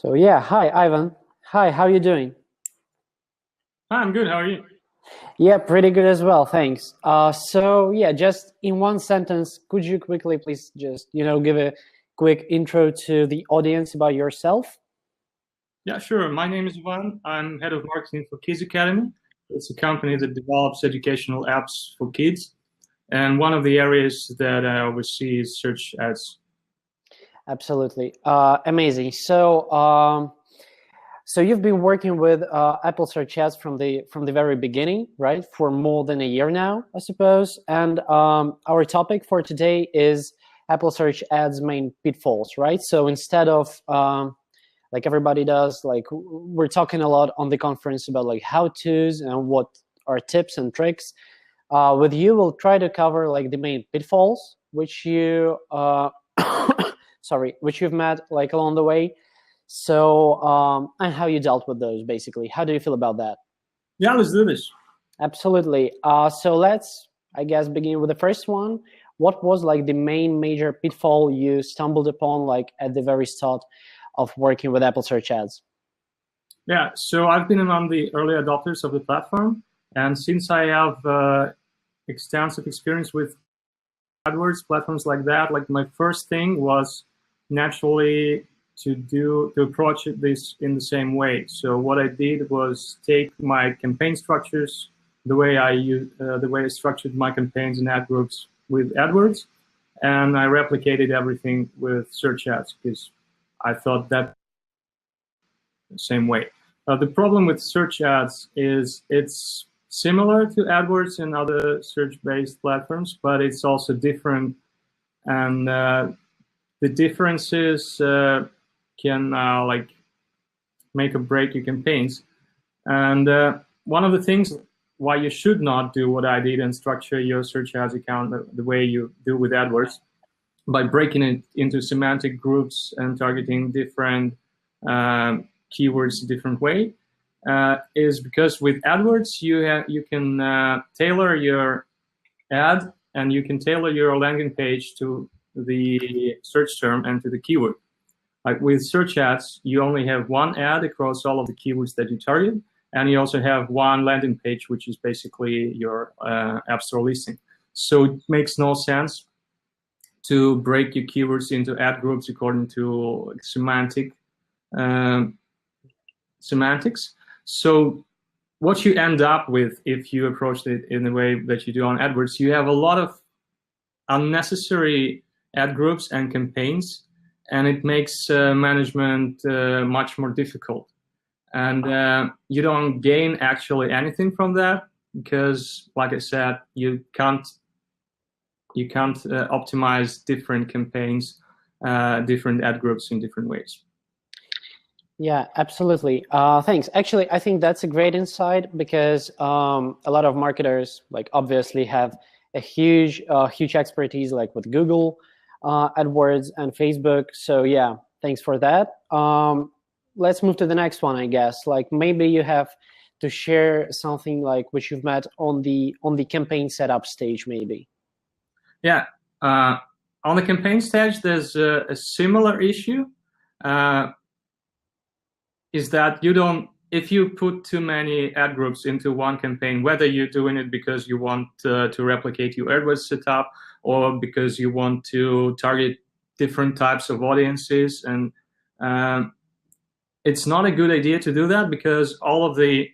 So yeah, hi Ivan. Hi, how you doing? Hi, I'm good. How are you? Yeah, pretty good as well, thanks. So yeah, just in one sentence, could you quickly please just, give a quick intro to the audience about yourself? Yeah, sure. My name is Ivan. I'm head of marketing for Kids Academy. It's a company that develops educational apps for kids. And one of the areas that I oversee is search ads. Absolutely. Amazing. So you've been working with Apple Search Ads from the very beginning, right? For more than a year now, I suppose. And our topic for today is Apple Search Ads main pitfalls, right? So instead of like everybody does, like we're talking a lot on the conference about like how-tos and what are tips and tricks. With you, we'll try to cover like the main pitfalls which you sorry, which you've met like along the way. So and how you dealt with those, basically. How do you feel about that? Yeah, let's do this. Absolutely. So let's, I guess, begin with the first one. What was like the main major pitfall you stumbled upon like at the very start of working with Apple Search Ads? Yeah, so I've been among the early adopters of the platform. And since I have extensive experience with AdWords, platforms like that, like my first thing was naturally to approach this in the same way. So what I did was take my campaign structures, the way I structured my campaigns and ad groups with AdWords, and I replicated everything with search ads because I thought that the same way. The problem with search ads is it's similar to AdWords and other search-based platforms, but it's also different, and the differences can like make or break your campaigns. And one of the things why you should not do what I did and structure your search ads account the way you do with AdWords, by breaking it into semantic groups and targeting different keywords a different way, is because with AdWords you can tailor your ad and you can tailor your landing page to the search term and to the keyword. Like with search ads, you only have one ad across all of the keywords that you target, and you also have one landing page, which is basically your App Store listing. So it makes no sense to break your keywords into ad groups according to semantics. So what you end up with, if you approach it in the way that you do on AdWords, you have a lot of unnecessary ad groups and campaigns, and it makes management much more difficult. And you don't gain actually anything from that because, like I said, you can't optimize different campaigns, different ad groups in different ways. Yeah, absolutely. Thanks. Actually, I think that's a great insight because a lot of marketers, like, obviously have a huge expertise, like with Google, AdWords, and Facebook. So yeah, thanks for that. Let's move to the next one, I guess. Like maybe you have to share something like which you've met on the campaign setup stage, maybe. Yeah, on the campaign stage, there's a similar issue. Is that if you put too many ad groups into one campaign, whether you're doing it because you want to replicate your AdWords setup or because you want to target different types of audiences, and it's not a good idea to do that because all of the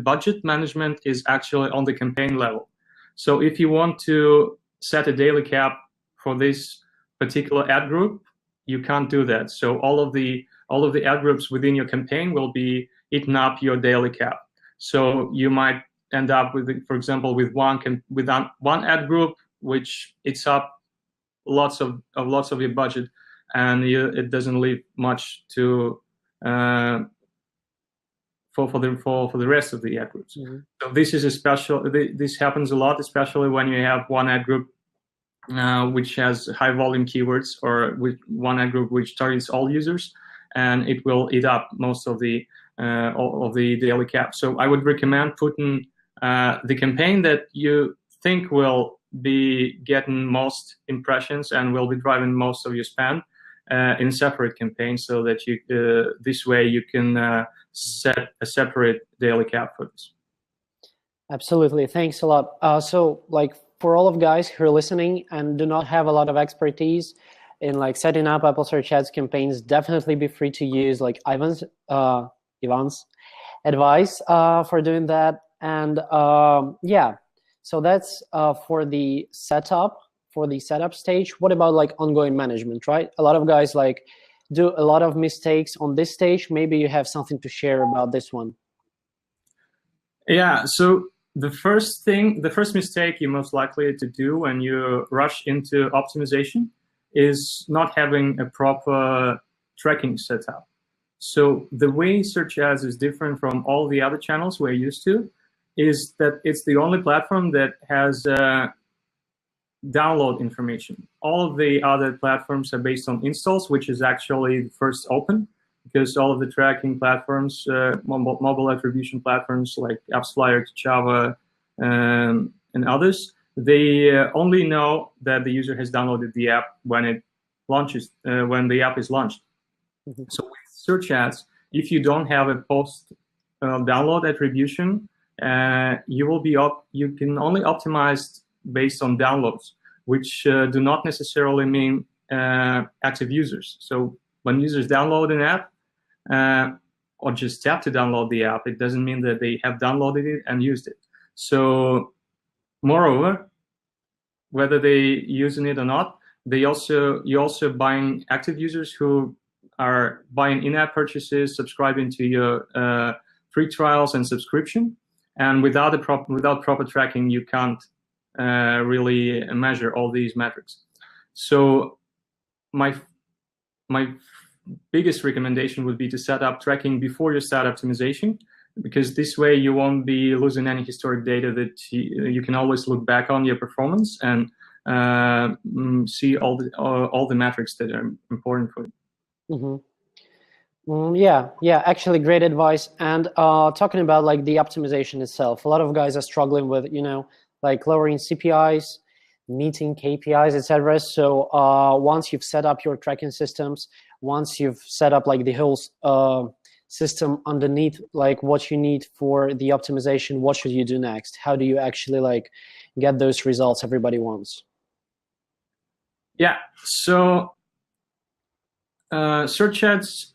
budget management is actually on the campaign level. So if you want to set a daily cap for this particular ad group, you can't do that. So all of the ad groups within your campaign will be eating up your daily cap. So you might end up with, for example, with one ad group which eats up lots of your budget, and it doesn't leave much to for the rest of the ad groups. Mm-hmm. So this is this happens a lot, especially when you have one ad group which has high volume keywords, or with one ad group which targets all users, and it will eat up most of the daily cap. So I would recommend putting the campaign that you think will be getting most impressions and will be driving most of your spend, in separate campaigns, so that you this way you can set a separate daily cap for this. Absolutely, thanks a lot. So like for all of guys who are listening and do not have a lot of expertise in like setting up Apple Search Ads campaigns, definitely be free to use like Ivan's advice for doing that. And yeah, so that's for the setup stage. What about like ongoing management, right? A lot of guys like do a lot of mistakes on this stage. Maybe you have something to share about this one. Yeah, so the first mistake you're most likely to do when you rush into optimization is not having a proper tracking setup. So the way Search Ads is different from all the other channels we're used to is that it's the only platform that has download information. All of the other platforms are based on installs, which is actually the first open, because all of the tracking platforms, mobile attribution platforms like AppsFlyer, Java, and others, they only know that the user has downloaded the app when it launches, when the app is launched. Mm-hmm. So with Search Ads, if you don't have a post download attribution, you can only optimize based on downloads, which do not necessarily mean active users. So when users download an app or just tap to download the app, it doesn't mean that they have downloaded it and used it. So moreover, whether they using it or not, you're also buying active users who are buying in-app purchases, subscribing to your free trials and subscription. And without proper tracking, you can't really measure all these metrics. So my biggest recommendation would be to set up tracking before you start optimization, because this way you won't be losing any historic data that you can always look back on your performance and see all the metrics that are important for you. Mm-hmm. Yeah, actually great advice. And talking about like the optimization itself, a lot of guys are struggling with, like lowering CPIs, meeting KPIs, etc. So once you've set up your tracking systems, once you've set up like the whole system underneath, like what you need for the optimization, what should you do next? How do you actually like get those results everybody wants? Yeah, so Search Ads,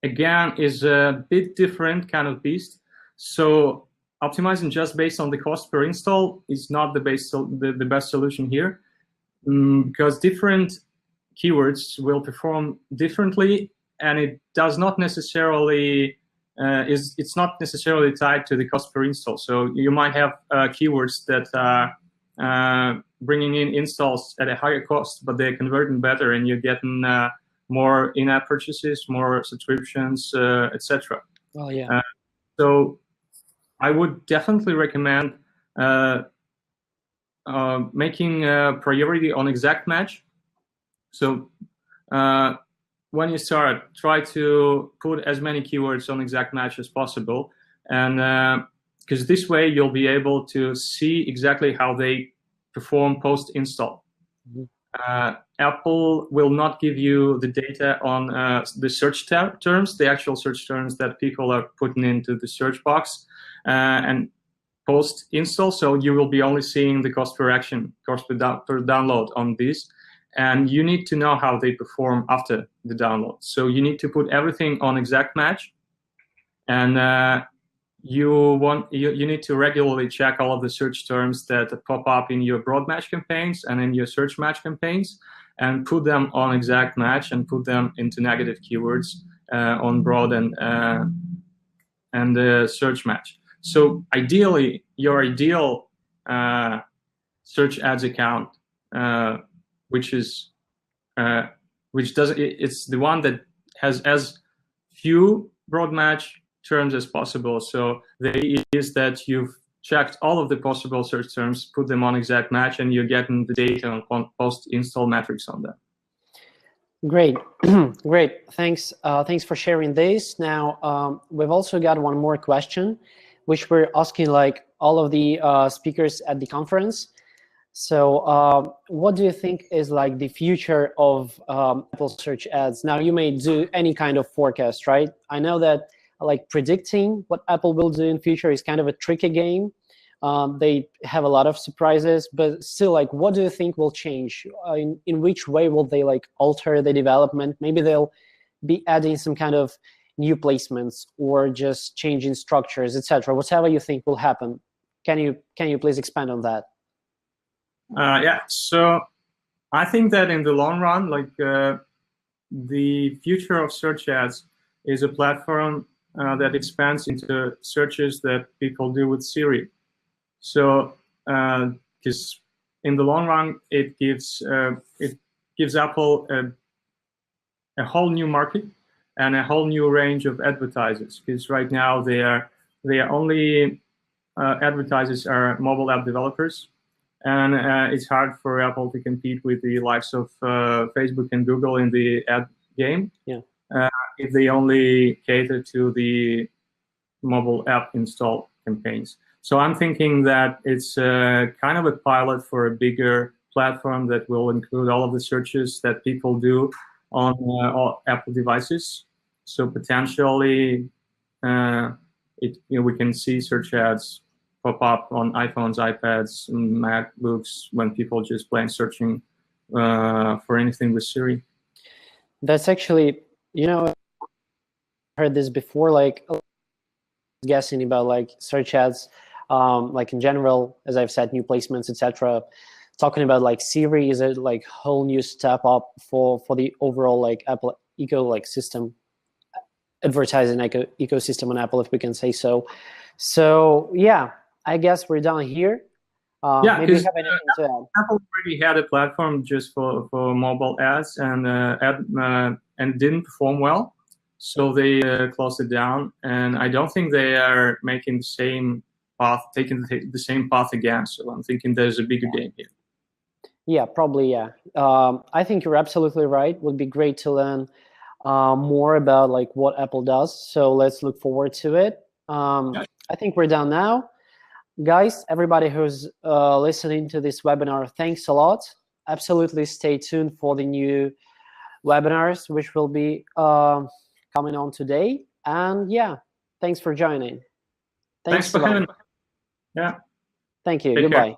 again, is a bit different kind of beast. So optimizing just based on the cost per install is not the best solution here, because different keywords will perform differently, and it does not necessarily it's not necessarily tied to the cost per install. So you might have keywords that are bringing in installs at a higher cost, but they're converting better, and you're getting more in-app purchases, more subscriptions, etc. Oh yeah. So I would definitely recommend making a priority on exact match. So when you start, try to put as many keywords on exact match as possible, and because this way you'll be able to see exactly how they perform post-install. Mm-hmm. Apple will not give you the data on the search terms, the actual search terms that people are putting into the search box and post-install. So you will be only seeing the cost per action, cost per download on these. And you need to know how they perform after the download. So you need to put everything on exact match, and you need to regularly check all of the search terms that pop up in your broad match campaigns and in your search match campaigns, and put them on exact match and put them into negative keywords on broad and search match. So ideally, your ideal search ads account, which does it's the one that has as few broad match terms as possible. So the idea is that you've checked all of the possible search terms, put them on exact match, and you're getting the data on post-install metrics on that. Great, great. Thanks for sharing this. Now we've also got one more question, which we're asking like all of the speakers at the conference. So what do you think is like the future of Apple search ads? Now, you may do any kind of forecast, right? I know that like predicting what Apple will do in future is kind of a tricky game. They have a lot of surprises, but still, like, what do you think will change? In which way will they like alter the development? Maybe they'll be adding some kind of new placements or just changing structures, etc. Whatever you think will happen. Can you please expand on that? Yeah, so I think that in the long run, like the future of search ads is a platform that expands into searches that people do with Siri. So, because in the long run, it gives Apple a whole new market and a whole new range of advertisers. Because right now they are only advertisers are mobile app developers. And it's hard for Apple to compete with the likes of Facebook and Google in the ad game. Yeah. If they only cater to the mobile app install campaigns. So I'm thinking that it's kind of a pilot for a bigger platform that will include all of the searches that people do on all Apple devices. So potentially, we can see search ads pop up on iPhones, iPads, and MacBooks when people just plain searching for anything with Siri. That's actually, I heard this before, like guessing about like search ads, like in general, as I've said, new placements, etc. Talking about like Siri is a like whole new step up for the overall like Apple system, advertising ecosystem on Apple, if we can say so. So yeah. I guess we're done here. Yeah, maybe you have anything to add. Apple already had a platform just for mobile ads, and didn't perform well, so they closed it down. And I don't think they are making the same path, taking the same path again. So I'm thinking there's a bigger game here. Yeah, probably. Yeah, I think you're absolutely right. Would be great to learn more about like what Apple does. So let's look forward to it. I think we're done now. Guys, everybody who's listening to this webinar, thanks a lot. Absolutely stay tuned for the new webinars, which will be coming on today. And yeah, thanks for joining. Thanks for having me. Yeah. Thank you. Take Goodbye. care.